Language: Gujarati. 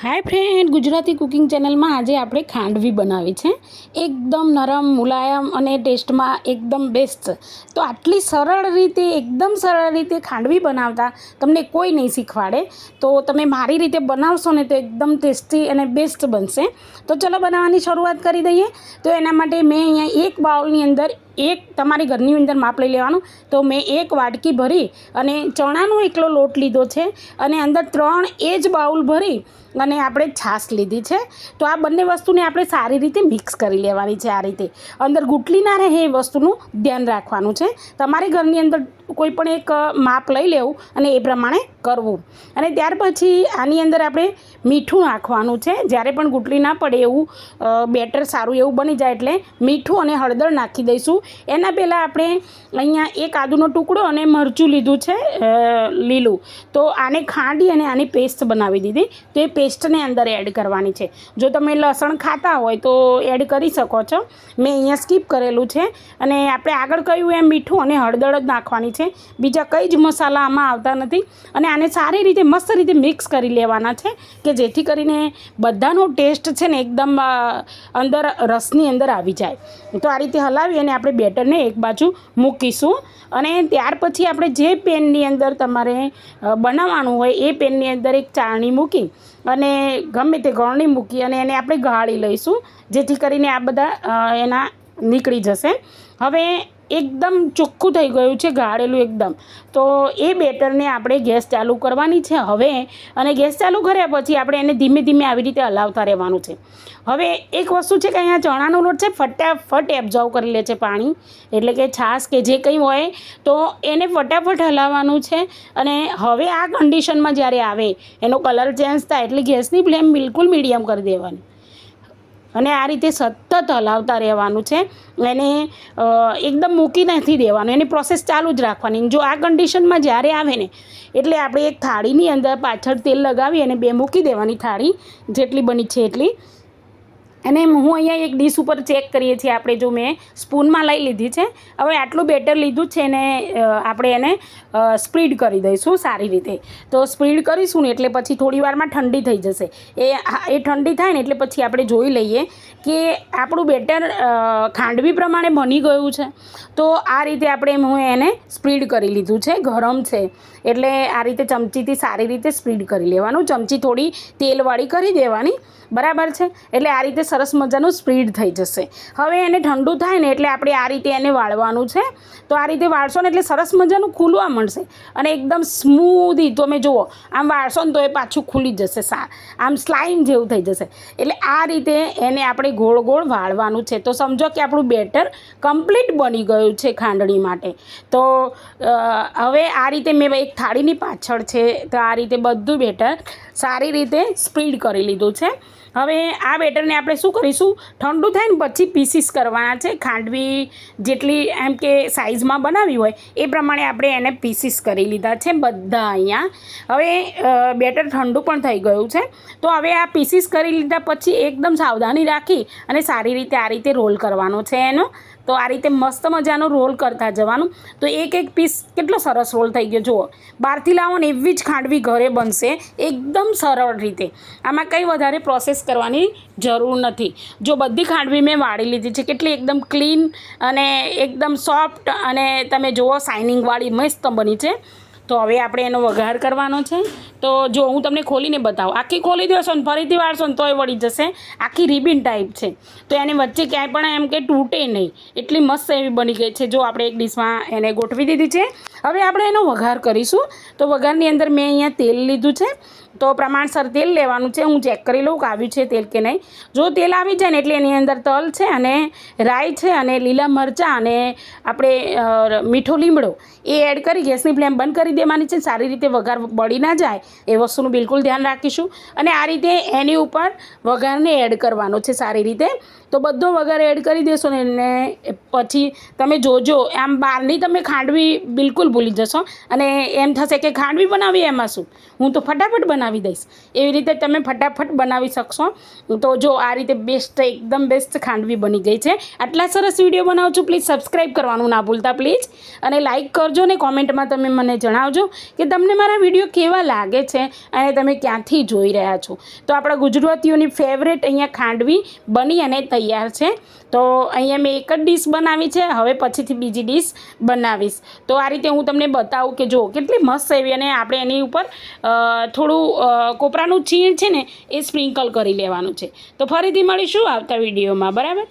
Hi friend, Gujarati cooking channel में आज आप खांडवी बनावी है। एकदम नरम मुलायम और टेस्ट में एकदम बेस्ट। तो आटली सरल रीते एकदम सरल रीते खांडवी बनावता तमने कोई नहीं शीखवाड़े। तो तमे मारी रीते बनावशो ने तो एकदम टेस्टी और बेस्ट बनशे। तो चलो बनाववानी शरूआत करी दईए। तो एना माटे मैं अहींया एक बाउलनी अंदर एक तमारी घरनी अंदर माप लई लेवानुं। तो मैं एक वाटकी भरी अने चणानो एकलो लोट लीधो छे अने अंदर 3 एज बाउल भरी અને આપણે છાશ લીધી છે। તો આ બંને વસ્તુને આપણે સારી રીતે મિક્સ કરી લેવાની છે। આ રીતે અંદર ગુટલી ના રહે એ વસ્તુનું ધ્યાન રાખવાનું છે। તમારી ઘરની અંદર કોઈ પણ એક માપ લઈ લેવું અને એ પ્રમાણે કરવું। અને ત્યાર પછી આની અંદર આપણે મીઠું નાખવાનું છે। જ્યારે પણ ગુટલી ના પડે એવું બેટર સારું એવું બની જાય એટલે મીઠું અને હળદર નાખી દઈશું। એના પહેલાં આપણે અહીંયા એક આદુનો ટુકડો અને મરચું લીધું છે લીલું। તો આને ખાંડી અને આની પેસ્ટ બનાવી દીધી। તો એ પેસ્ટને અંદર એડ કરવાની છે। જો તમે લસણ ખાતા હોય તો એડ કરી શકો છો। મેં અહીંયા સ્કીપ કરેલું છે। અને આપણે આગળ કહ્યું એમ મીઠું અને હળદર જ નાખવાની છે। બીજા કંઈ જ મસાલા આમાં આવતા નથી। અને આને સારી રીતે મસ્ત રીતે મિક્સ કરી લેવાના છે કે જેથી કરીને બધાનો ટેસ્ટ છે ને એકદમ અંદર રસની અંદર આવી જાય। તો આ રીતે હલાવી અને આપણે બેટરને એક બાજુ મૂકીશું। અને ત્યાર પછી આપણે જે પેનની અંદર તમારે બનાવવાનું હોય એ પેનની અંદર એક ચાળણી મૂકી અને ગમે તે ગળણી મૂકી અને એને આપણે ગાળી લઈશું જેથી કરીને આ બધા એના નીકળી જશે। હવે એકદમ ચોખ્ખું થઈ ગયું છે ગાળેલું એકદમ। તો એ બેટરને આપણે ગેસ ચાલુ કરવાની છે હવે। અને ગેસ ચાલુ કર્યા પછી આપણે એને ધીમે ધીમે આવી રીતે હલાવતા રહેવાનું છે। હવે એક વસ્તુ છે કે અહીંયા ચણાનો લોટ છે ફટાફટ એબ્ઝોર્વ કરી લે છે પાણી, એટલે કે છાશ કે જે કંઈ હોય તો એને ફટાફટ હલાવવાનું છે। અને હવે આ કન્ડિશનમાં જ્યારે આવે એનો કલર ચેન્જ થાય એટલે ગેસની ફ્લેમ બિલકુલ મીડિયમ કરી દેવાની અને આ રીતે સતત હલાવતા રહેવાનું છે। એને એકદમ મૂકી નથી દેવાનું, એની પ્રોસેસ ચાલુ જ રાખવાની। જો આ કન્ડિશનમાં જ્યારે આવે ને એટલે આપણે એક થાળીની અંદર પાછળ તેલ લગાવી અને 2 મૂકી દેવાની થાળી જેટલી બની છે એટલી। અને હું અહીંયા એક ડીશ ઉપર ચેક કરીએ છીએ આપણે। જો મેં સ્પૂનમાં લઈ લીધી છે। હવે આટલું બેટર લીધું છે ને આપણે એને સ્પ્રીડ કરી દઈશું સારી રીતે। તો સ્પ્રીડ કરીશું ને એટલે પછી થોડી વારમાં ઠંડી થઈ જશે। એ ઠંડી થાય ને એટલે પછી આપણે જોઈ લઈએ કે આપણું બેટર ખાંડવી પ્રમાણે બની ગયું છે। તો આ રીતે આપણે હું એને સ્પ્રીડ કરી લીધું છે, ગરમ છે એટલે આ રીતે ચમચીથી સારી રીતે સ્પ્રીડ કરી લેવાનું। ચમચી થોડી તેલવાળી કરી દેવાની, બરાબર છે। એટલે આ રીતે સરસ મજાનું સ્પ્રીડ થઈ જશે। હવે એને ઠંડુ થાય ને એટલે આપણે આ રીતે એને વાળવાનું છે। તો આ રીતે વાળશો ને એટલે સરસ મજાનું ખુલવા મળશે અને એકદમ સ્મૂધી તમે જુઓ આમ વાળશો ને તો એ પાછું ખુલી જશે, આમ સ્લાઇમ જેવું થઈ જશે। એટલે આ રીતે એને આપણે ગોળ ગોળ વાળવાનું છે। તો સમજો કે આપણું બેટર કમ્પ્લીટ બની ગયું છે ખાંડણી માટે। તો હવે આ રીતે મેં એક થાળીની પાછળ છે તો આ રીતે બધું બેટર સારી રીતે સ્પ્રીડ કરી લીધું છે। હવે આ બેટરને આપણે શું કરીશું, ઠંડુ થાય ને પછી પીસીસ કરવાના છે। ખાંડવી જેટલી એમ કે સાઇઝમાં બનાવી હોય એ પ્રમાણે આપણે એને પીસીસ કરી લીધા છે બધા અહીંયા। હવે બેટર ઠંડુ પણ થઈ ગયું છે। તો હવે આ પીસીસ કરી લીધા પછી એકદમ સાવધાની રાખી અને સારી રીતે આ રીતે રોલ કરવાનો છે એનો। તો આ રીતે મસ્ત મજાનો રોલ કરતા જવાનું। તો એક એક પીસ કેટલો સરસ રોલ થઈ ગયો જુઓ। બહારથી લાવો ને એવી જ ખાંડવી ઘરે બનશે એકદમ સરળ રીતે। આમાં કંઈ વધારે પ્રોસેસ કરવાની જરૂર નથી। જો બધી ખાંડવી મેં વાળી લીધી છે, કેટલી એકદમ ક્લીન અને એકદમ સોફ્ટ અને તમે જુઓ શાઇનિંગવાળી મસ્ત બની છે। તો હવે આપણે એનો વઘાર કરવાનો છે। તો જો હું તમને ખોલીને બતાવું, આખી ખોલી દેશો ને ફરીથી વાળશો ને તોય વળી જશે, આખી રિબિન ટાઈપ છે। તો એની વચ્ચે ક્યાંય પણ એમ કે તૂટે નહીં એટલી મસ્ત એવી બની ગઈ છે। જો આપણે એક ડીશમાં એને ગોઠવી દીધી છે। હવે આપણે એનો વઘાર કરીશું। તો વઘારની અંદર મેં અહીંયા તેલ લીધું છે। તો પ્રમાણસર તેલ લેવાનું છે। હું ચેક કરી લઉં કે આવ્યું છે તેલ કે નહીં। જો તેલ આવી જાય ને એટલે એની અંદર તલ છે અને રાઈ છે અને લીલા મરચાં અને આપણે મીઠો લીમડો એ એડ કરી ગેસની ફ્લેમ બંધ કરી દેવાની છે। સારી રીતે વઘાર બળી ના જાય એ વસ્તુનું બિલકુલ ધ્યાન રાખીશું। અને આ રીતે એની ઉપર વઘારને એડ કરવાનો છે સારી રીતે। તો બધો વઘાર એડ કરી દેશો ને પછી તમે જોજો આમ બહારની તમે ખાંડવી બિલકુલ ભૂલી જશો અને એમ થશે કે ખાંડવી બનાવી એમાં શું, હું તો ફટાફટ બનાવી દઈશ. એવી રીતે તમે ફટાફટ બનાવી શકશો. તો જો આ રીતે બેસ્ટ એકદમ બેસ્ટ ખાંડવી બની ગઈ છે. આટલા સરસ વિડીયો બનાવું છું, પ્લીઝ સબસ્ક્રાઈબ કરવાનું ના ભૂલતા પ્લીઝ, અને લાઇક કરજો ને કોમેન્ટમાં તમે મને જણાવજો કે તમને મારા વિડીયો કેવા લાગે છે અને તમે ક્યાંથી જોઈ રહ્યા છો. તો આપણા ગુજરાતીઓની ફેવરેટ અહીંયા ખાંડવી બની અને તૈયાર છે. તો અહીંયા મેં એક જ ડીશ બનાવી છે, હવે પછીથી બીજી ડીશ બનાવીશ. તો આ રીતે હું તમને બતાવું કે જો કેટલી મસ્ત એવી, અને આપણે એની ઉપર થોડું કોપરાનું છીણ છે ને એ સ્પ્રિંકલ કરી લેવાનું છે. તો ફરીથી મળીશું આવતા વિડીયોમાં, બરાબર.